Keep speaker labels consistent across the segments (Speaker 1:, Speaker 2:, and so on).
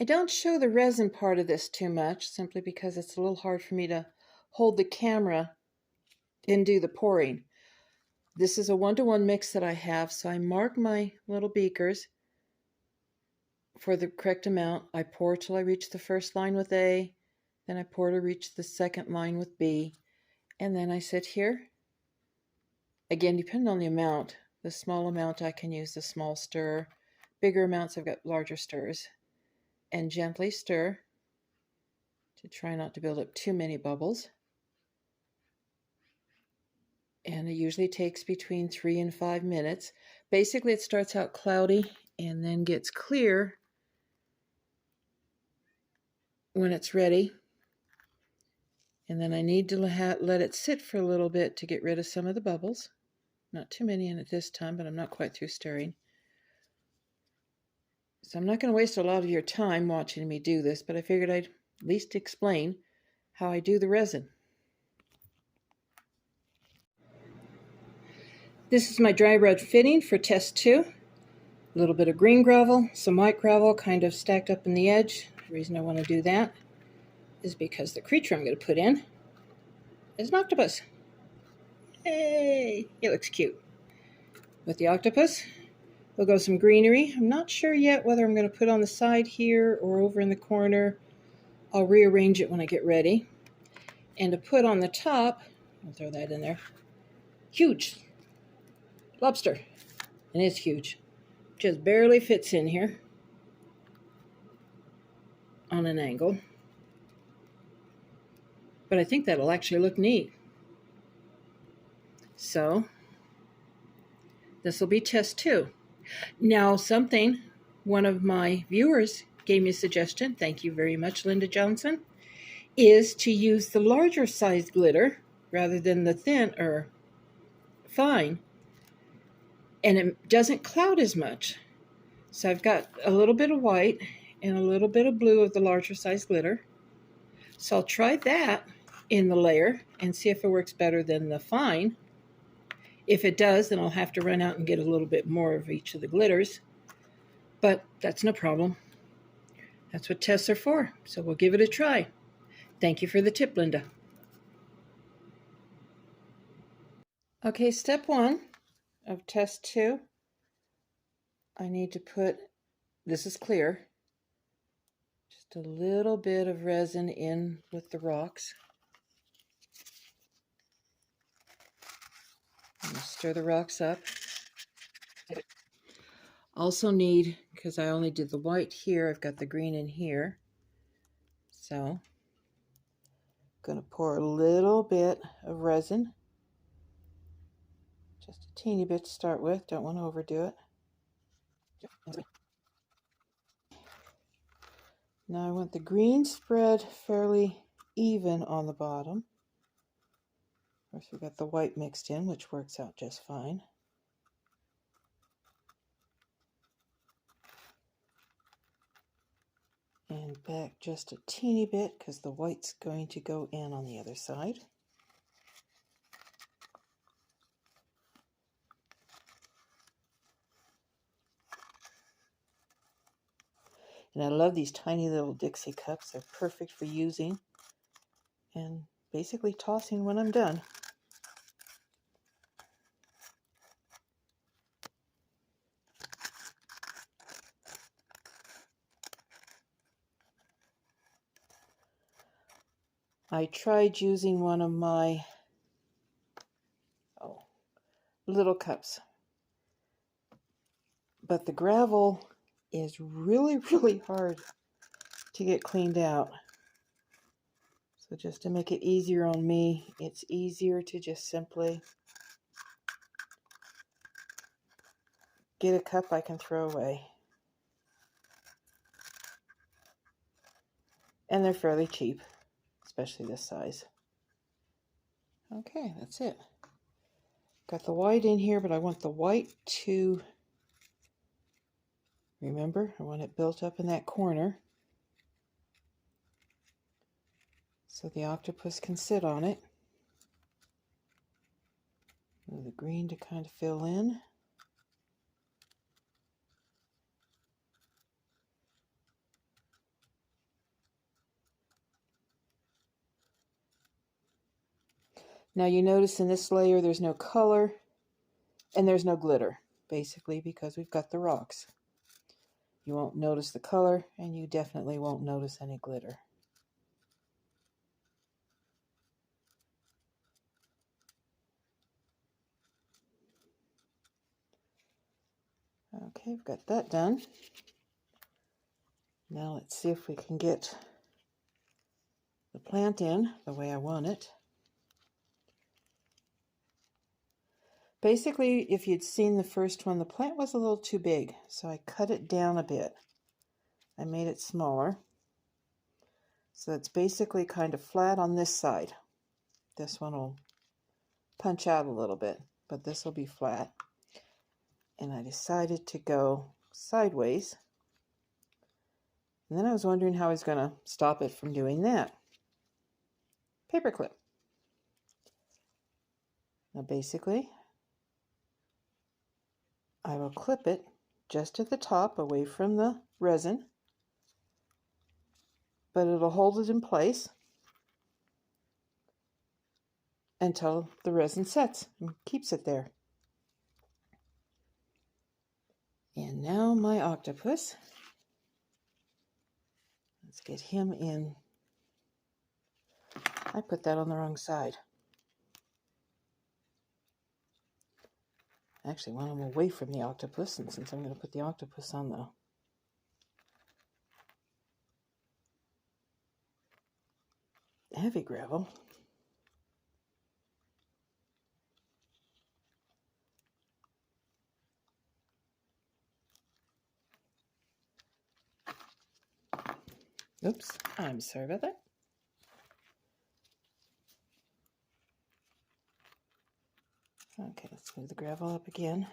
Speaker 1: I don't show the resin part of this too much, simply because it's a little hard for me to hold the camera and do the pouring. This is a 1-to-1 mix that I have, so I mark my little beakers for the correct amount. I pour till I reach the first line with A, then I pour to reach the second line with B, and then I sit here. Again, depending on the amount, the small amount I can use the small stir, bigger amounts I've got larger stirs, and gently stir to try not to build up too many bubbles. And it usually takes between 3 and 5 minutes. Basically, it starts out cloudy and then gets clear when it's ready. And then I need to let it sit for a little bit to get rid of some of the bubbles. Not too many in it this time, but I'm not quite through stirring. So I'm not going to waste a lot of your time watching me do this, but I figured I'd at least explain how I do the resin. This is my dry rub fitting for test 2. A little bit of green gravel, some white gravel kind of stacked up in the edge. The reason I want to do that is because the creature I'm going to put in is an octopus. Hey, it looks cute. With the octopus, we'll go some greenery. I'm not sure yet whether I'm going to put on the side here or over in the corner. I'll rearrange it when I get ready. And to put on the top, I'll throw that in there. Huge lobster. And it's huge. Just barely fits in here on an angle. But I think that'll actually look neat. So this will be test 2. Now one of my viewers gave me a suggestion, thank you very much, Linda Johnson, is to use the larger size glitter rather than the thin or fine. And it doesn't cloud as much. So I've got a little bit of white and a little bit of blue of the larger size glitter. So I'll try that in the layer and see if it works better than the fine. If it does, then I'll have to run out and get a little bit more of each of the glitters. But that's no problem. That's what tests are for. So we'll give it a try. Thank you for the tip, Linda. Okay, step 1 of test 2. I need to put, this is clear, just a little bit of resin in with the rocks. I'm going to stir the rocks up. Also need, because I only did the white here, I've got the green in here. So I'm going to pour a little bit of resin. Just a teeny bit to start with, don't want to overdo it. Now I want the green spread fairly even on the bottom. Of course, we've got the white mixed in, which works out just fine. And back just a teeny bit because the white's going to go in on the other side. And I love these tiny little Dixie cups. They're perfect for using and basically tossing when I'm done. I tried using one of my little cups, but the gravel is really, really hard to get cleaned out. So just to make it easier on me, it's easier to just simply get a cup I can throw away. And they're fairly cheap, especially this size. Okay, that's it. Got the white in here, but I want the white to, remember, I want it built up in that corner so the octopus can sit on it. And the green to kind of fill in. Now you notice in this layer there's no color and there's no glitter, basically because we've got the rocks. You won't notice the color and you definitely won't notice any glitter. Okay, we've got that done. Now let's see if we can get the plant in the way I want it. Basically, if you'd seen the first one, the plant was a little too big, so I cut it down a bit. I made it smaller. So it's basically kind of flat on this side. This one will punch out a little bit, but this will be flat. And I decided to go sideways. And then I was wondering how I was going to stop it from doing that. Paperclip. Now basically, I will clip it just at the top away from the resin, but it'll hold it in place until the resin sets and keeps it there. And now my octopus. Let's get him in. I put that on the wrong side. Actually, want him away from the octopus, and since I'm going to put the octopus on the heavy gravel, oops, I'm sorry about that. Okay, let's move the gravel up again.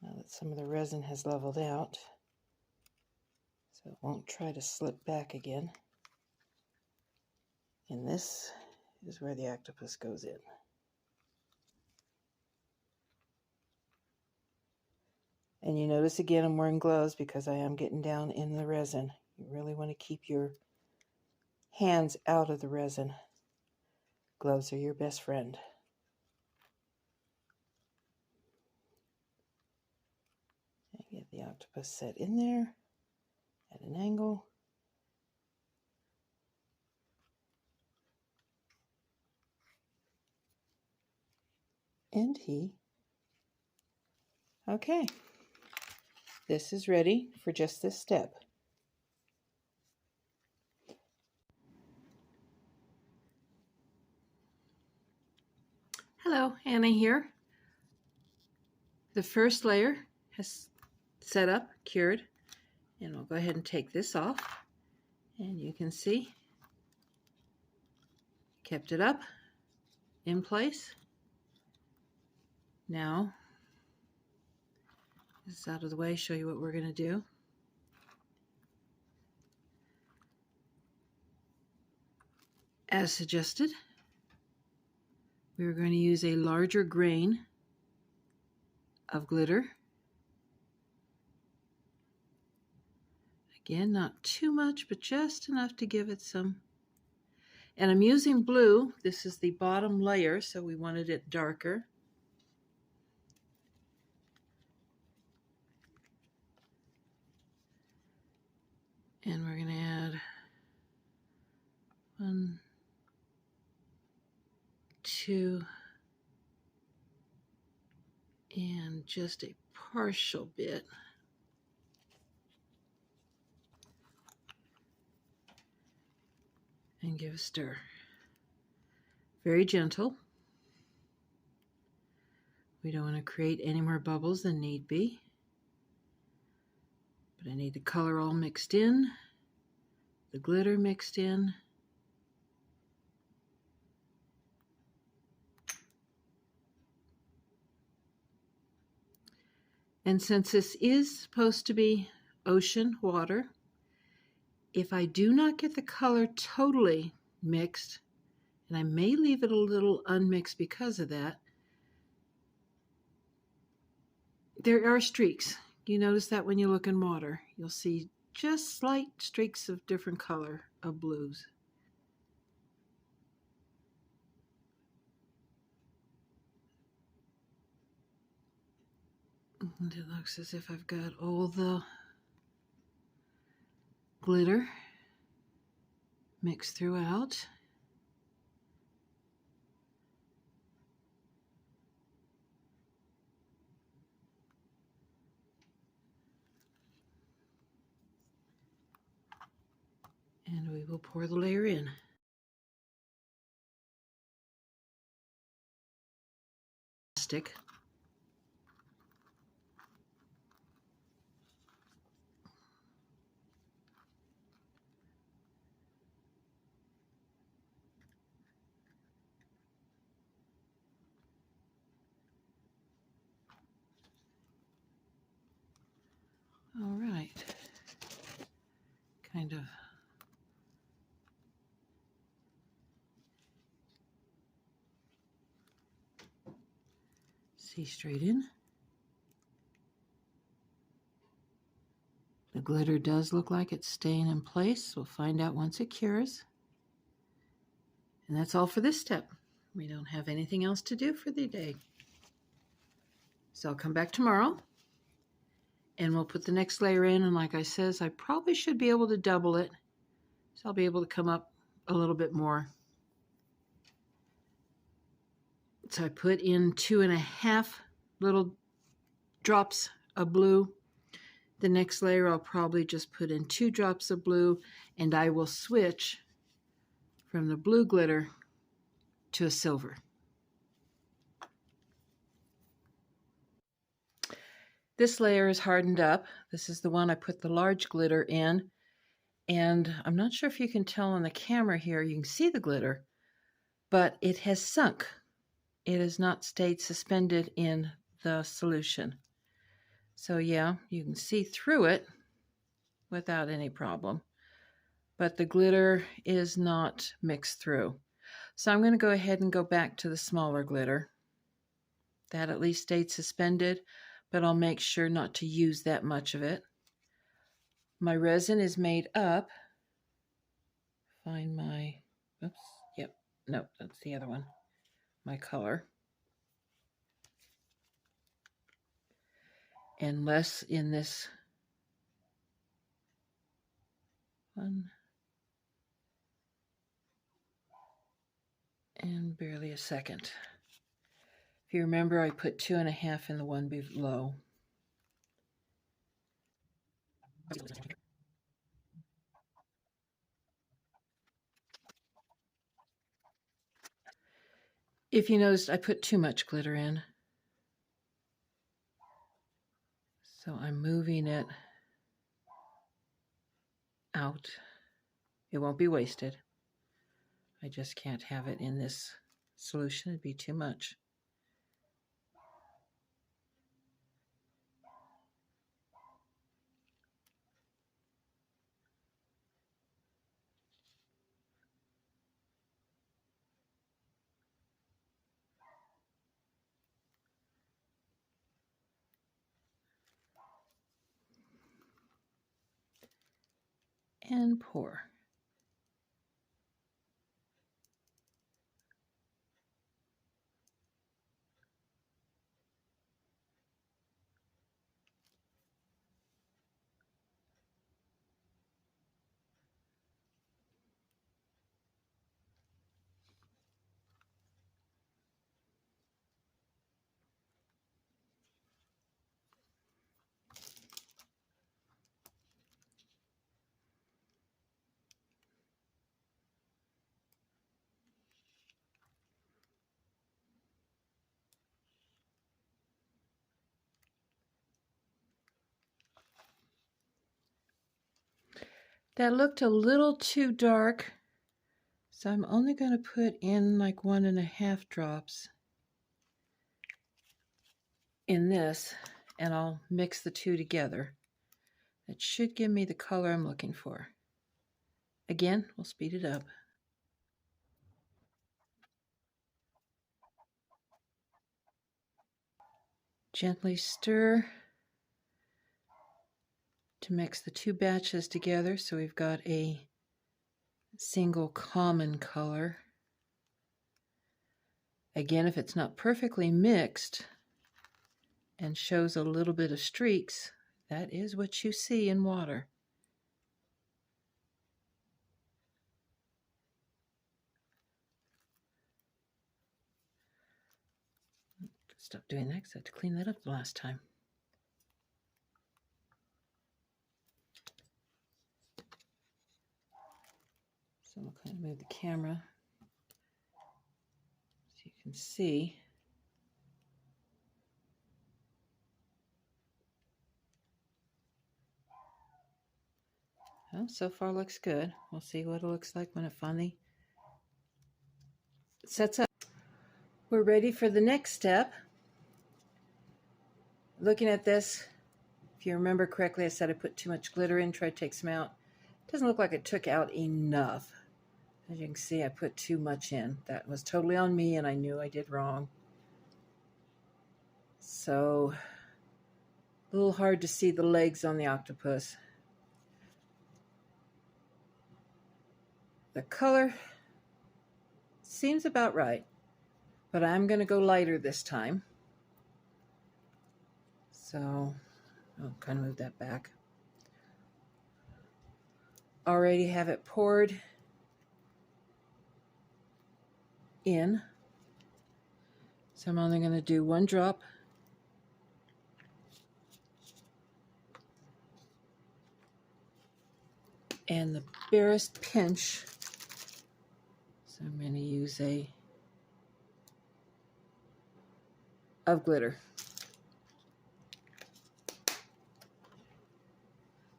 Speaker 1: Now that some of the resin has leveled out, so it won't try to slip back again. And this is where the octopus goes in. And you notice again I'm wearing gloves because I am getting down in the resin. You really want to keep your hands out of the resin. Gloves are your best friend. And get the octopus set in there at an angle. And okay, this is ready for just this step. Hello, Anna here. The first layer has set up, cured, and I'll go ahead and take this off. And you can see, kept it up in place. Now, this is out of the way, show you what we're going to do. As suggested, we're going to use a larger grain of glitter. Again, not too much, but just enough to give it some. And I'm using blue. This is the bottom layer, so we wanted it darker. And we're going to add 1, 2, and just a partial bit. And give a stir. Very gentle. We don't want to create any more bubbles than need be. But I need the color all mixed in, the glitter mixed in. And since this is supposed to be ocean water, if I do not get the color totally mixed, and I may leave it a little unmixed because of that, there are streaks. You notice that when you look in water, you'll see just slight streaks of different color of blues. And it looks as if I've got all the glitter mixed throughout. And we will pour the layer in. Stick. All right. Kind of see straight in. The glitter does look like it's staying in place. We'll find out once it cures. And that's all for this step. We don't have anything else to do for the day. So I'll come back tomorrow and we'll put the next layer in. And like I says, I probably should be able to double it. So I'll be able to come up a little bit more. So I put in 2.5 little drops of blue. The next layer I'll probably just put in 2 drops of blue, and I will switch from the blue glitter to a silver. This layer is hardened up. This is the one I put the large glitter in, and I'm not sure if you can tell on the camera here, you can see the glitter, but it has sunk. It has not stayed suspended in the solution. So yeah, you can see through it without any problem, but the glitter is not mixed through. So I'm going to go ahead and go back to the smaller glitter. That at least stayed suspended, but I'll make sure not to use that much of it. My resin is made up. Find my, oops, yep, no, that's the other one. My color. And less in this one. And barely a second. If you remember, I put 2.5 in the one below. If you noticed, I put too much glitter in. So I'm moving it out. It won't be wasted. I just can't have it in this solution. It'd be too much. And pour. That looked a little too dark, so I'm only going to put in like 1.5 drops in this, and I'll mix the two together. That should give me the color I'm looking for. Again, we'll speed it up. Gently stir to mix the two batches together so we've got a single common color. Again, if it's not perfectly mixed and shows a little bit of streaks, that is what you see in water. Stop doing that because I had to clean that up the last time. So I'll kind of move the camera so you can see. Well, so far looks good. We'll see what it looks like when it finally sets up. We're ready for the next step. Looking at this, if you remember correctly, I said I put too much glitter in, tried to take some out. It doesn't look like it took out enough. As you can see, I put too much in. That was totally on me, and I knew I did wrong. So, a little hard to see the legs on the octopus. The color seems about right, but I'm going to go lighter this time. So, I'll kind of move that back. Already have it poured in. So I'm only going to do one drop. And the barest pinch. So I'm going to use of glitter.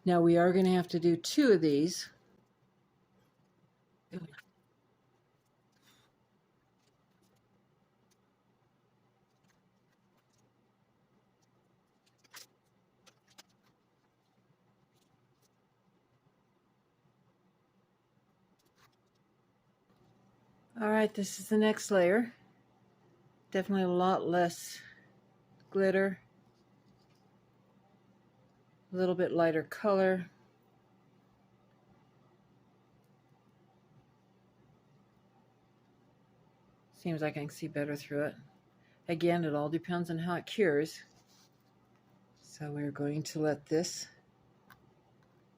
Speaker 1: Now we are going to have to do 2 of these. All right, this is the next layer. Definitely a lot less glitter. A little bit lighter color. Seems like I can see better through it. Again, it all depends on how it cures. So we're going to let this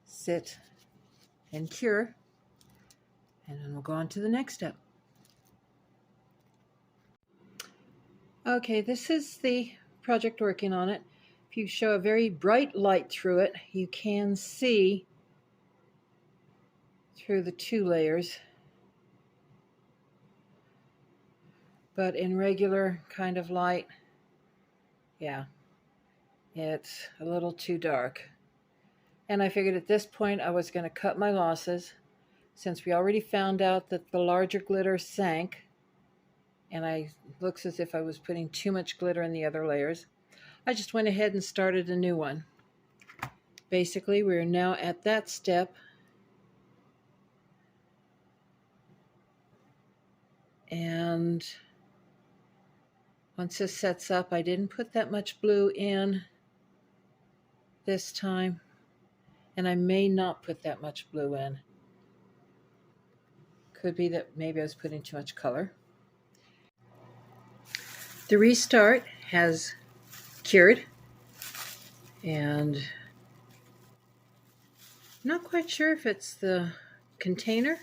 Speaker 1: sit and cure, and then we'll go on to the next step. Okay, this is the project working on it. If you show a very bright light through it, you can see through the 2 layers. But in regular kind of light, yeah, it's a little too dark. And I figured at this point I was going to cut my losses, since we already found out that the larger glitter sank, and it looks as if I was putting too much glitter in the other layers. I just went ahead and started a new one. Basically, we're now at that step. And once this sets up, I didn't put that much blue in this time, and I may not put that much blue in. Could be that maybe I was putting too much color. The restart has cured, and I'm not quite sure if it's the container.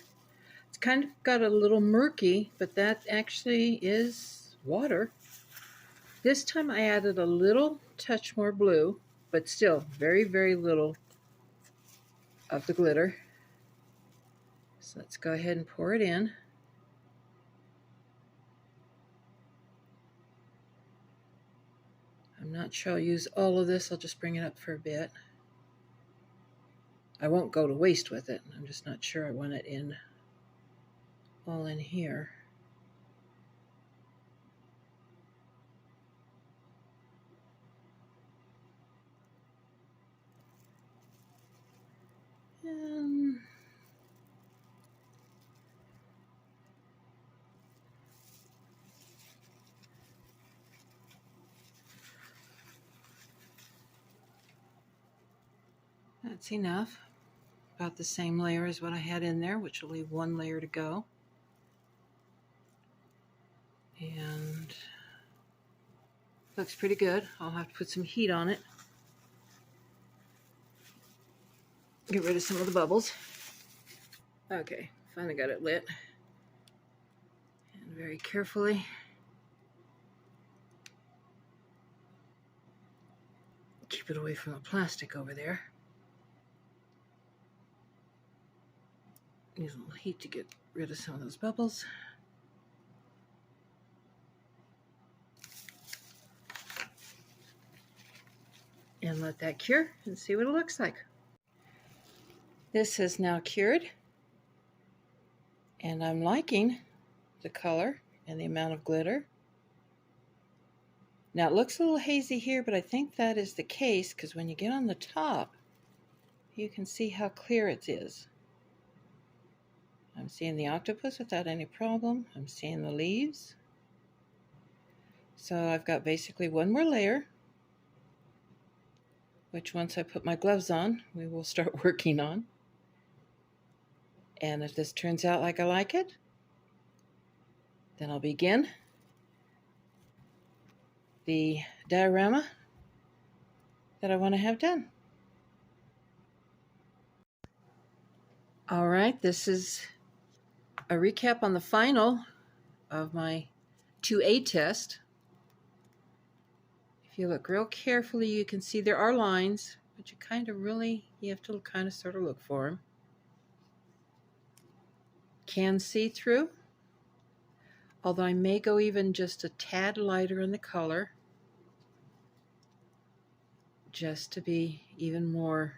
Speaker 1: It's kind of got a little murky, but that actually is water. This time I added a little touch more blue, but still very, very little of the glitter. So let's go ahead and pour it in. I'm not sure I'll use all of this. I'll just bring it up for a bit. I won't go to waste with it. I'm just not sure I want it in all in here. That's enough. about the same layer as what I had in there, which will leave one layer to go. And looks pretty good. I'll have to put some heat on it. Get rid of some of the bubbles. Okay, finally got it lit. And very carefully keep it away from the plastic over there. Use a little heat to get rid of some of those bubbles. And let that cure and see what it looks like. This has now cured, and I'm liking the color and the amount of glitter. Now it looks a little hazy here, but I think that is the case because when you get on the top, you can see how clear it is. I'm seeing the octopus without any problem. I'm seeing the leaves. So I've got basically one more layer, which once I put my gloves on, we will start working on. And if this turns out like I like it, then I'll begin the diorama that I want to have done. All right, this is a recap on the final of my 2A test. If you look real carefully, you can see there are lines, but you have to kind of sort of look for them. Can see through, although I may go even just a tad lighter in the color, just to be even more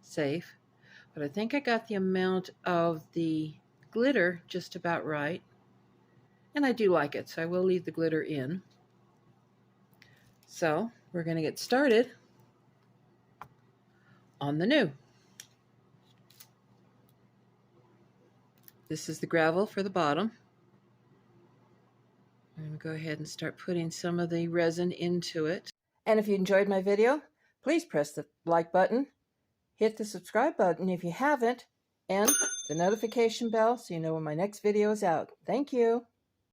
Speaker 1: safe. But I think I got the amount of the glitter just about right. And I do like it, so I will leave the glitter in. So we're going to get started on the new. This is the gravel for the bottom. I'm going to go ahead and start putting some of the resin into it. And if you enjoyed my video, please press the like button, hit the subscribe button if you haven't, and the notification bell so you know when my next video is out. Thank you.